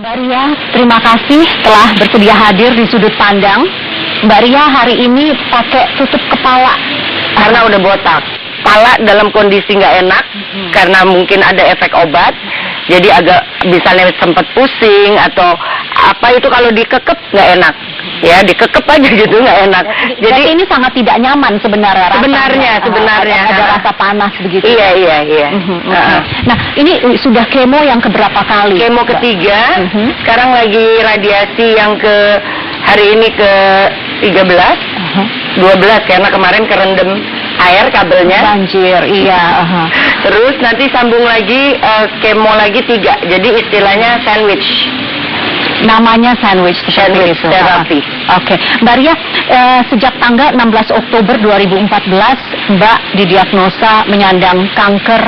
Mbak Ria, terima kasih telah bersedia hadir di Sudut Pandang. Mbak Ria hari ini pakai tutup kepala karena udah botak. Kepala dalam kondisi nggak enak karena mungkin ada efek obat. Jadi agak misalnya sempat pusing atau apa itu kalau dikekep nggak enak. Ya dikekep aja gitu nggak enak. Jadi ini sangat tidak nyaman sebenarnya. Sebenarnya ada rasa panas begitu. Iya. Nah ini sudah kemo yang keberapa kali? Kemo ketiga. Sekarang lagi radiasi yang hari ini ke 12 karena kemarin kerendam air kabelnya. Banjir, iya. Terus nanti sambung lagi kemo lagi 3. Jadi istilahnya sandwich. Namanya sandwich terapi. Oke. Mbak Ria, sejak tanggal 16 Oktober 2014 Mbak didiagnosa menyandang kanker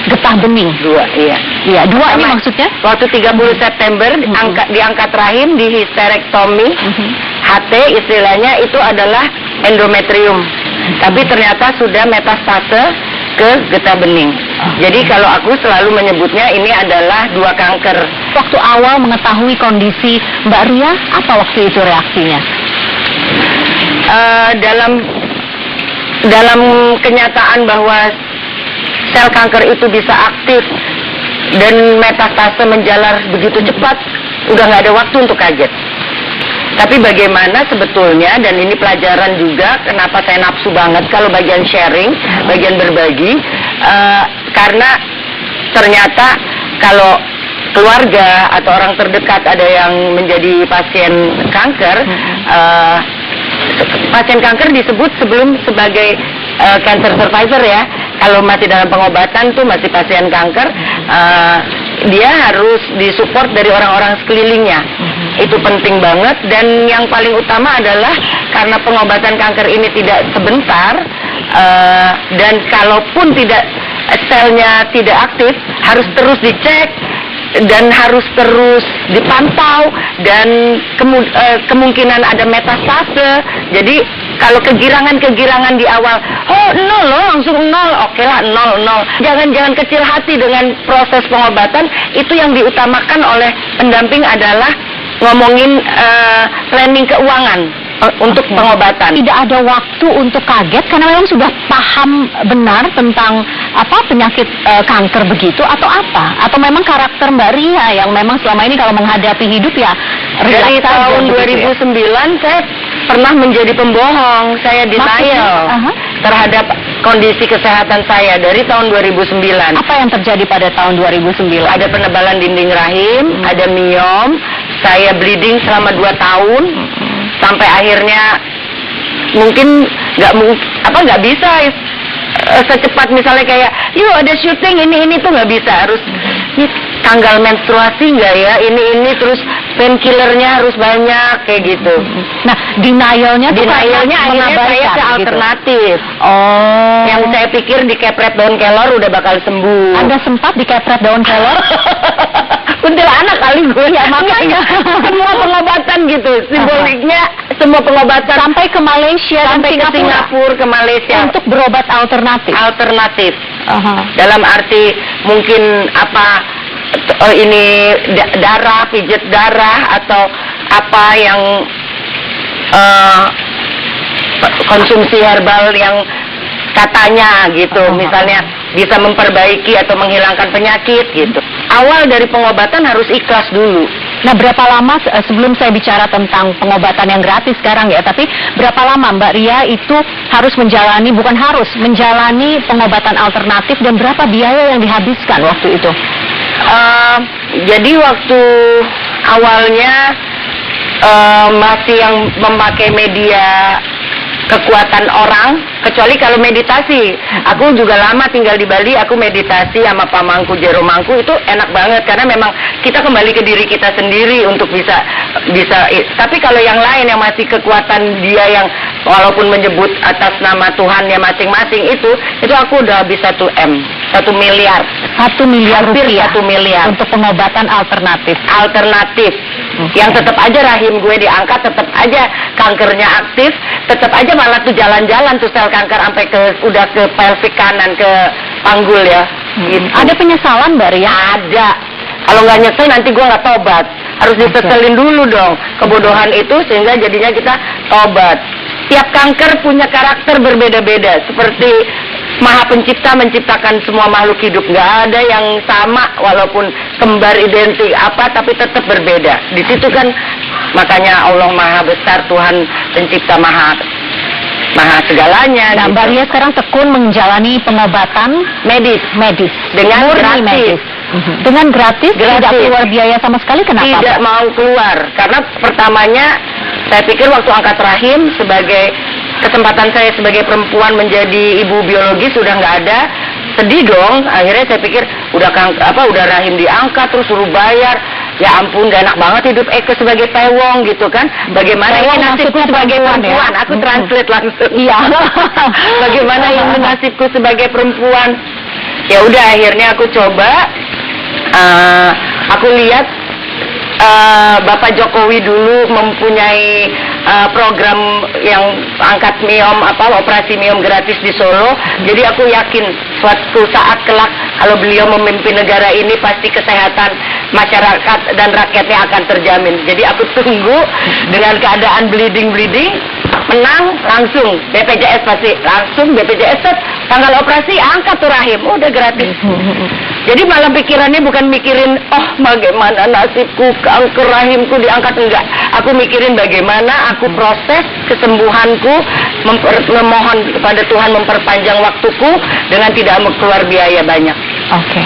getah bening. 2, iya. Iya, 2 ini maksudnya? Waktu 30 September diangkat rahim di histerektomi. HT istilahnya itu adalah endometrium. Tapi ternyata sudah metastase ke getah bening. Jadi kalau aku selalu menyebutnya ini adalah 2 kanker. Waktu awal mengetahui kondisi Mbak Ria, apa waktu itu reaksinya? Dalam kenyataan bahwa sel kanker itu bisa aktif dan metastase menjalar begitu cepat, udah nggak ada waktu untuk kaget. Tapi bagaimana sebetulnya, dan ini pelajaran juga kenapa saya nafsu banget kalau bagian sharing, bagian berbagi, karena ternyata kalau keluarga atau orang terdekat ada yang menjadi pasien kanker, pasien kanker disebut sebelum sebagai cancer survivor ya. Kalau masih dalam pengobatan tuh masih pasien kanker, dia harus disupport dari orang-orang sekelilingnya. Itu penting banget, dan yang paling utama adalah karena pengobatan kanker ini tidak sebentar, dan kalaupun selnya tidak aktif, harus terus dicek dan harus terus dipantau, dan kemungkinan ada metastase. Jadi kalau kegirangan di awal, nol loh, langsung nol, oke lah nol. Jangan kecil hati dengan proses pengobatan. Itu yang diutamakan oleh pendamping adalah ngomongin planning keuangan untuk pengobatan. Tidak ada waktu untuk kaget karena memang sudah paham benar tentang penyakit kanker begitu, atau apa? Atau memang karakter Mbak Ria yang memang selama ini kalau menghadapi hidup ya dari tahun 2009 ya? Saya pernah menjadi pembohong. Saya denial terhadap kondisi kesehatan saya dari tahun 2009. Apa yang terjadi pada tahun 2009? Ada penebalan dinding rahim, ada miom, saya bleeding selama 2 tahun, sampai akhirnya mungkin nggak bisa secepat misalnya kayak, yuk ada syuting ini tuh nggak bisa, harus ini tanggal menstruasi nggak ya, ini terus painkillernya harus banyak kayak gitu. Nah, denialnya akhirnya saya ke alternatif. Yang saya pikir dikepret daun kelor udah bakal sembuh. Anda sempat dikepret daun kelor? Kuntilanak kali gue. Ya makanya semua pengobatan gitu, simboliknya semua pengobatan sampai ke Malaysia, sampai ke Singapura, ke Malaysia untuk berobat alternatif. Dalam arti mungkin ini darah, pijet darah, atau apa yang konsumsi herbal yang katanya gitu, misalnya bisa memperbaiki atau menghilangkan penyakit gitu. Awal dari pengobatan harus ikhlas dulu. Nah, berapa lama sebelum saya bicara tentang pengobatan yang gratis sekarang ya, tapi berapa lama Mbak Ria itu harus menjalani pengobatan alternatif, dan berapa biaya yang dihabiskan waktu itu? Jadi waktu awalnya masih yang memakai media kekuatan orang, kecuali kalau meditasi. Aku juga lama tinggal di Bali, aku meditasi sama Pamangku Jero Mangku, itu enak banget karena memang kita kembali ke diri kita sendiri untuk bisa. Tapi kalau yang lain yang masih kekuatan dia yang walaupun menyebut atas nama Tuhannya masing-masing, itu aku udah habis 1 miliar. 1 miliar rupiah 1 miliar untuk pengobatan alternatif. Yang tetap aja rahim gue diangkat, tetap aja kankernya aktif, tetap aja malah tuh jalan-jalan tuh sel kanker sampai udah ke pelvic kanan, ke panggul ya. Gitu. Ada penyesalan Mbak Ria? Ada. Kalau nggak nyesel nanti gue nggak tobat. harus diseselin dulu dong kebodohan itu sehingga jadinya kita tobat. Tiap kanker punya karakter berbeda-beda, seperti Maha Pencipta menciptakan semua makhluk hidup, nggak ada yang sama walaupun kembar identik apa tapi tetap berbeda. Di situ kan makanya Allah Maha Besar, Tuhan Pencipta Maha segalanya. Nah, gitu. Mbak Ria sekarang tekun menjalani pengobatan medis dengan murni gratis. medis. Dengan gratis, tidak keluar biaya sama sekali. Kenapa? Tidak Pak? mau keluar karena pertamanya saya pikir waktu angkat rahim sebagai kesempatan saya sebagai perempuan menjadi ibu biologis sudah nggak ada, sedih dong. Akhirnya saya pikir udah rahim diangkat terus suruh bayar. Ya ampun, gak enak banget hidup Eke sebagai pewong gitu kan. Bagaimana ini nasibku sebagai perempuan? Ya? Aku translate langsung. Iya. Bagaimana ini nasibku sebagai perempuan? Ya udah akhirnya aku coba. Aku lihat Bapak Jokowi dulu mempunyai program yang angkat miom operasi miom gratis di Solo. Jadi aku yakin suatu saat kelak kalau beliau memimpin negara ini pasti kesehatan masyarakat dan rakyatnya akan terjamin. Jadi aku tunggu dengan keadaan bleeding menang langsung BPJS pasti langsung BPJS tanggal operasi angkat tuh rahim udah gratis. Jadi malah pikirannya bukan mikirin bagaimana nasibku kanker rahimku diangkat, enggak. Aku mikirin bagaimana aku proses kesembuhanku, memohon kepada Tuhan memperpanjang waktuku dengan tidak keluar biaya banyak. Oke.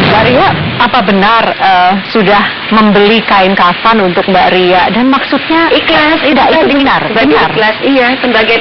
Mbak Ria, apa benar sudah membeli kain kafan untuk Mbak Ria dan maksudnya Ikhlas, tidak itu benar? sebagai ikhlas, iya sebagai